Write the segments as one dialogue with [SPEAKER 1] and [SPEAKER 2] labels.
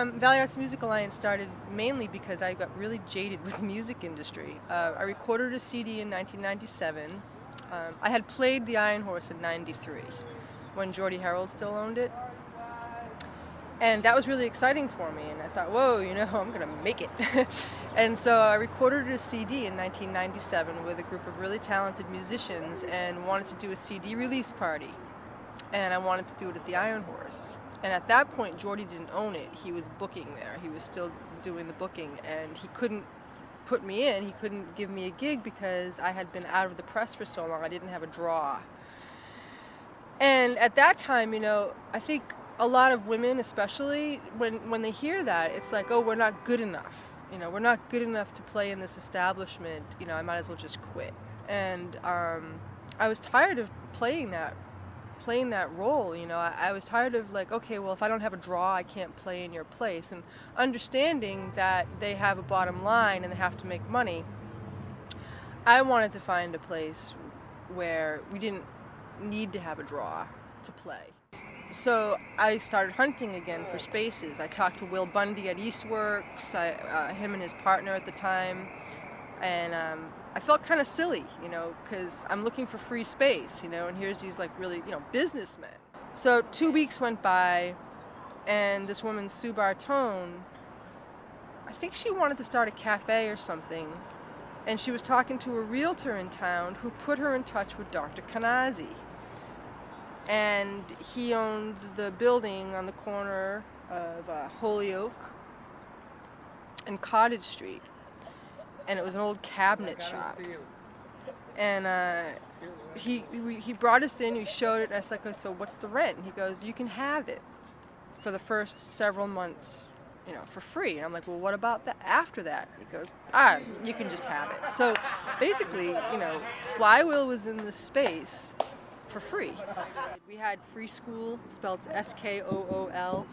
[SPEAKER 1] Valley Arts Music Alliance started mainly because I got really jaded with the music industry. I recorded a CD in 1997. I had played the Iron Horse in '93 when Geordie Harold still owned it. And that was really exciting for me, and I thought, whoa, I'm going to make it. And so I recorded a CD in 1997 with a group of really talented musicians and wanted to do a CD release party. And I wanted to do it at the Iron Horse. And at that point, Geordie didn't own it. He was booking there. He was still doing the booking, and he couldn't put me in. He couldn't give me a gig because I had been out of the press for so long. I didn't have a draw. And at that time, I think a lot of women, especially, when they hear that, it's like, oh, we're not good enough. We're not good enough to play in this establishment. I might as well just quit. And I was tired of playing that role. I was tired of like, okay, well, if I don't have a draw, I can't play in your place. And understanding that they have a bottom line and they have to make money, I wanted to find a place where we didn't need to have a draw to play. So I started hunting again for spaces. I talked to Will Bundy at Eastworks, him and his partner at the time, and I felt kind of silly, because I'm looking for free space, and here's these like really, businessmen. So 2 weeks went by, and this woman, Sue Bartone, I think she wanted to start a cafe or something, and she was talking to a realtor in town who put her in touch with Dr. Kanazi. And he owned the building on the corner of Holyoke and Cottage Street. And it was an old cabinet shop. And he brought us in, he showed it, and I was like, oh, so what's the rent? And he goes, you can have it for the first several months, for free. And I'm like, well, what about that after that? He goes, you can just have it. So basically, Flywheel was in this space for free. We had free school, spelled SKOOL,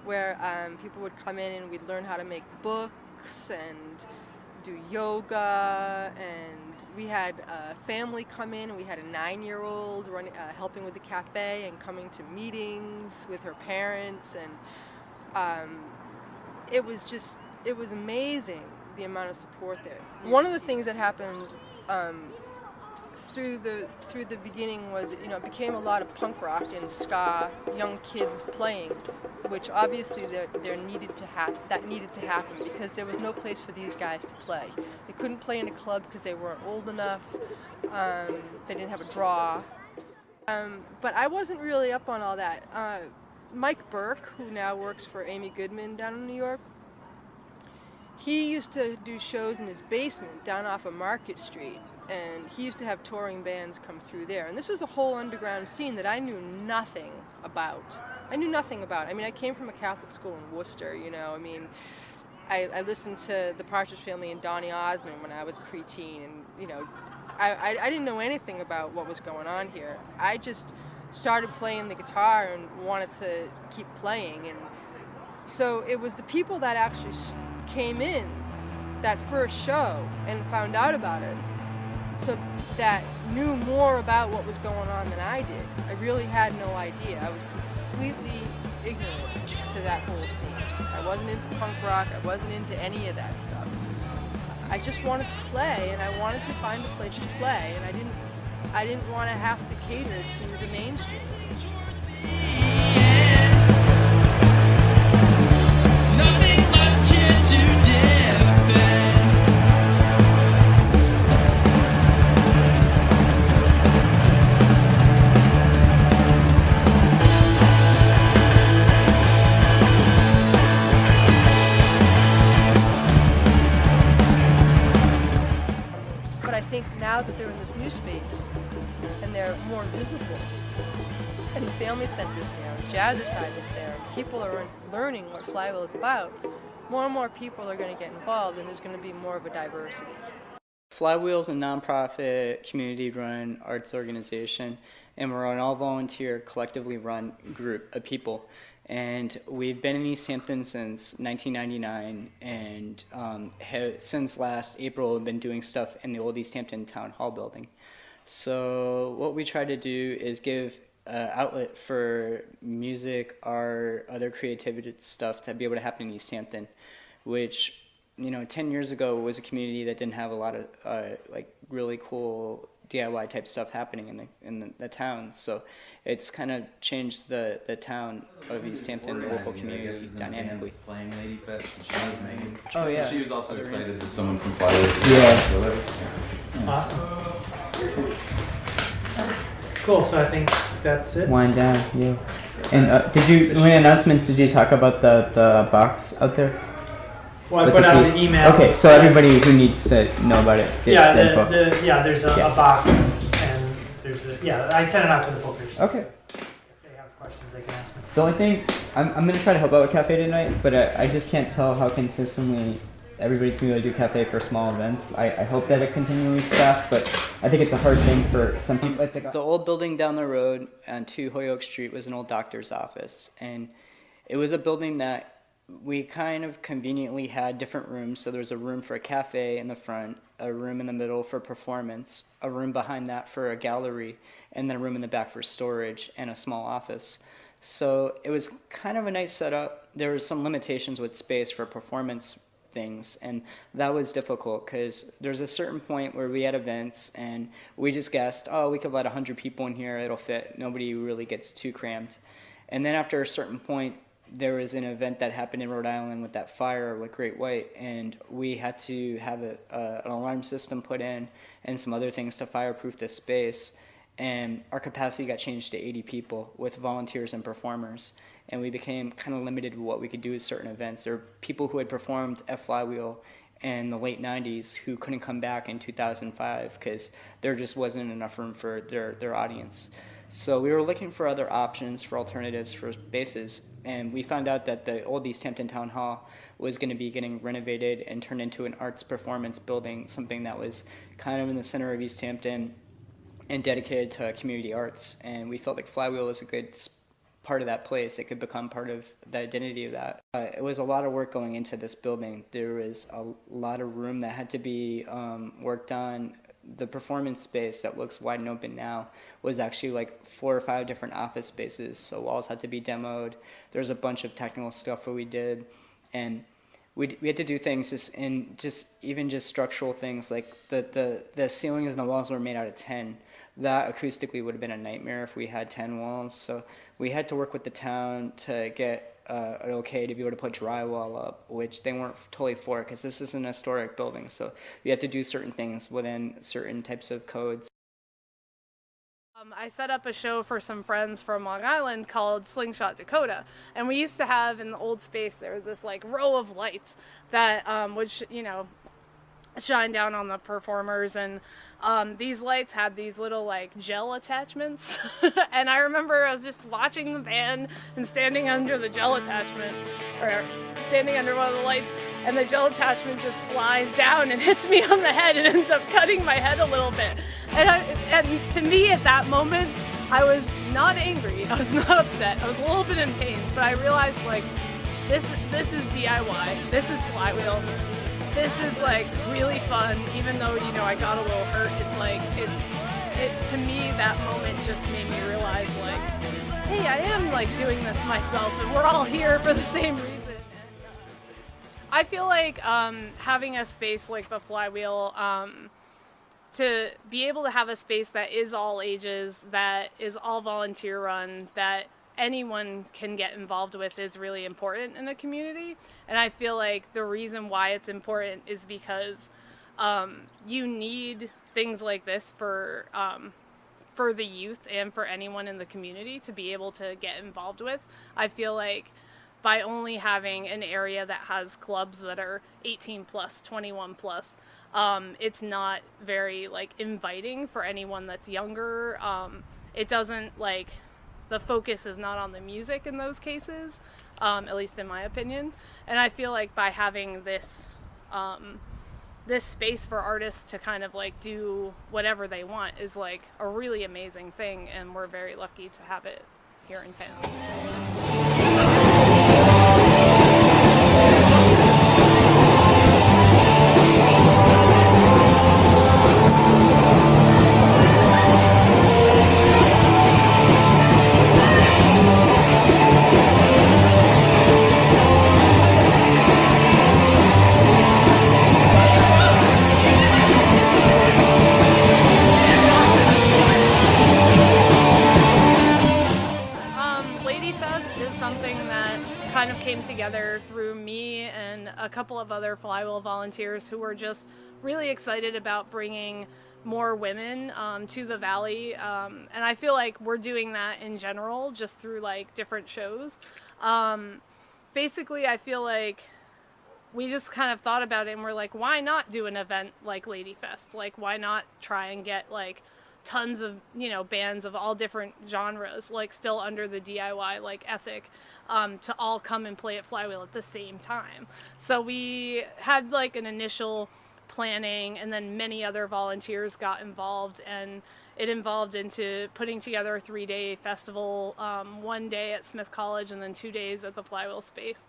[SPEAKER 1] where people would come in and we'd learn how to make books and do yoga, and we had a family come in, and we had a 9-year-old running, helping with the cafe and coming to meetings with her parents, and it was amazing the amount of support there. One of the things that happened through the beginning was, it became a lot of punk rock and ska, young kids playing, which obviously that needed to happen because there was no place for these guys to play. They couldn't play in a club because they weren't old enough. They didn't have a draw. But I wasn't really up on all that. Mike Burke, who now works for Amy Goodman down in New York, he used to do shows in his basement down off of Market Street. And he used to have touring bands come through there. And this was a whole underground scene that I knew nothing about. I mean, I came from a Catholic school in Worcester, I listened to the Partridge Family and Donny Osmond when I was preteen, and, I didn't know anything about what was going on here. I just started playing the guitar and wanted to keep playing. And so it was the people that actually came in that first show and found out about us, so that knew more about what was going on than I did. I really had no idea. I was completely ignorant to that whole scene. I wasn't into punk rock. I wasn't into any of that stuff. I just wanted to play, and I wanted to find a place to play, and I didn't want to have to cater to the mainstream. I think now that they're in this new space and they're more visible, and the family center's there, Jazzercise is there, people are learning what Flywheel is about, more and more people are going to get involved, and there's going to be more of a diversity.
[SPEAKER 2] Flywheel is a nonprofit, community-run arts organization, and we're an all-volunteer, collectively run group of people. And we've been in East Hampton since 1999, and since last April have been doing stuff in the old East Hampton Town Hall building. So what we try to do is give outlet for music, art, other creativity stuff to be able to happen in East Hampton, which 10 years ago was a community that didn't have a lot of like really cool DIY type stuff happening in the town. So it's kind of changed the town of East Hampton, the local community dynamically.
[SPEAKER 3] Playing Lady Fest, and she was Megan.
[SPEAKER 2] Oh yeah.
[SPEAKER 3] So she was also excited that someone from Flywheel was
[SPEAKER 4] Yeah.
[SPEAKER 3] there. So that was
[SPEAKER 4] Awesome. Cool. So I think that's it.
[SPEAKER 5] Wind down, yeah. And did you, in the announcements, did you talk about the box out there?
[SPEAKER 4] Well, I
[SPEAKER 5] With
[SPEAKER 4] put
[SPEAKER 5] the
[SPEAKER 4] out
[SPEAKER 5] key?
[SPEAKER 4] an email.
[SPEAKER 5] Okay, so everybody who needs to know about it gets
[SPEAKER 4] Yeah,
[SPEAKER 5] the info.
[SPEAKER 4] there's a
[SPEAKER 5] Yeah.
[SPEAKER 4] box, and there's I sent it out to the bookers.
[SPEAKER 5] Okay.
[SPEAKER 4] If they have questions, they can ask me.
[SPEAKER 5] The only thing, I'm going to try to help out with Cafe tonight, but I just can't tell how consistently everybody's going to be able to do Cafe for small events. I hope that it continually staffs, but I think it's a hard thing for some people. It's like
[SPEAKER 2] The old building down the road on 2 Hoyoke Street was an old doctor's office, and it was a building that we kind of conveniently had different rooms. So there was a room for a cafe in the front, a room in the middle for performance, a room behind that for a gallery, and then a room in the back for storage and a small office. So it was kind of a nice setup. There were some limitations with space for performance things, and that was difficult because there's a certain point where we had events and we just guessed, oh, we could let 100 people in here, it'll fit. Nobody really gets too crammed. And then after a certain point, there was an event that happened in Rhode Island with that fire with Great White, and we had to have an alarm system put in and some other things to fireproof the space. And our capacity got changed to 80 people with volunteers and performers. And we became kind of limited with what we could do at certain events. There were people who had performed at Flywheel in the late 90s who couldn't come back in 2005 because there just wasn't enough room for their audience. So we were looking for other options, for alternatives, for spaces, and we found out that the old East Hampton Town Hall was going to be getting renovated and turned into an arts performance building, something that was kind of in the center of East Hampton and dedicated to community arts. And we felt like Flywheel was a good part of that place. It could become part of the identity of that. It was a lot of work going into this building. There was a lot of room that had to be worked on. The performance space that looks wide and open now was actually like 4 or 5 different office spaces, so walls had to be demoed. There's a bunch of technical stuff that we did, and we had to do things just structural things, like the ceilings and the walls were made out of tin. That acoustically would have been a nightmare if we had 10 walls, so we had to work with the town to get an okay to be able to put drywall up, which they weren't totally for because this is an historic building, so we had to do certain things within certain types of codes.
[SPEAKER 6] I set up a show for some friends from Long Island called Slingshot Dakota, and we used to have in the old space there was this like row of lights that would shine down on the performers, and these lights had these little like gel attachments and I remember I was just watching the band and standing under the gel attachment, or standing under one of the lights, and the gel attachment just flies down and hits me on the head and ends up cutting my head a little bit. And to me at that moment, I was not angry, I was not upset, I was a little bit in pain, but I realized like this is DIY, this is Flywheel. This is like really fun, even though I got a little hurt. It's like it's to me that moment just made me realize like, hey, I am like doing this myself, and we're all here for the same reason. I feel like having a space like the Flywheel, to be able to have a space that is all ages, that is all volunteer run, that anyone can get involved with is really important in a community. And I feel like the reason why it's important is because you need things like this for the youth and for anyone in the community to be able to get involved with. I feel like by only having an area that has clubs that are 18 plus, 21 plus, it's not very like inviting for anyone that's younger. It doesn't like, the focus is not on the music in those cases, at least in my opinion. And I feel like by having this this space for artists to kind of like do whatever they want is like a really amazing thing, and we're very lucky to have it here in town. came together through me and a couple of other Flywheel volunteers who were just really excited about bringing more women to the Valley, and I feel like we're doing that in general just through like different shows. Basically, I feel like we just kind of thought about it and we're like, why not do an event like Lady Fest? Like, why not try and get like tons of, you know, bands of all different genres, like still under the DIY like ethic, to all come and play at Flywheel at the same time. So we had like an initial planning, and then many other volunteers got involved, and it involved into putting together a 3-day festival, 1 day at Smith College and then 2 days at the Flywheel space.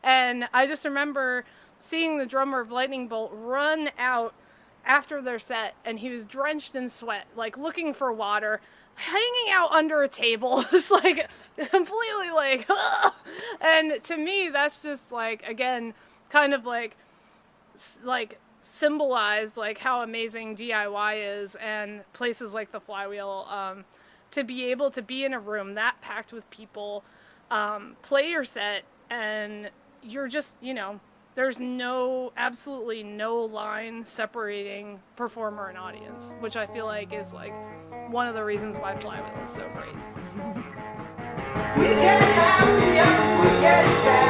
[SPEAKER 6] And I just remember seeing the drummer of Lightning Bolt run out after their set, and he was drenched in sweat, like looking for water, hanging out under a table. It's like completely like, ugh. And to me, that's just like, again, kind of like symbolized like how amazing DIY is, and places like the Flywheel, to be able to be in a room that packed with people, play your set, and you're just, you know, there's absolutely no line separating performer and audience, which I feel like is like one of the reasons why Flywheel is so great.
[SPEAKER 7] We can have, we can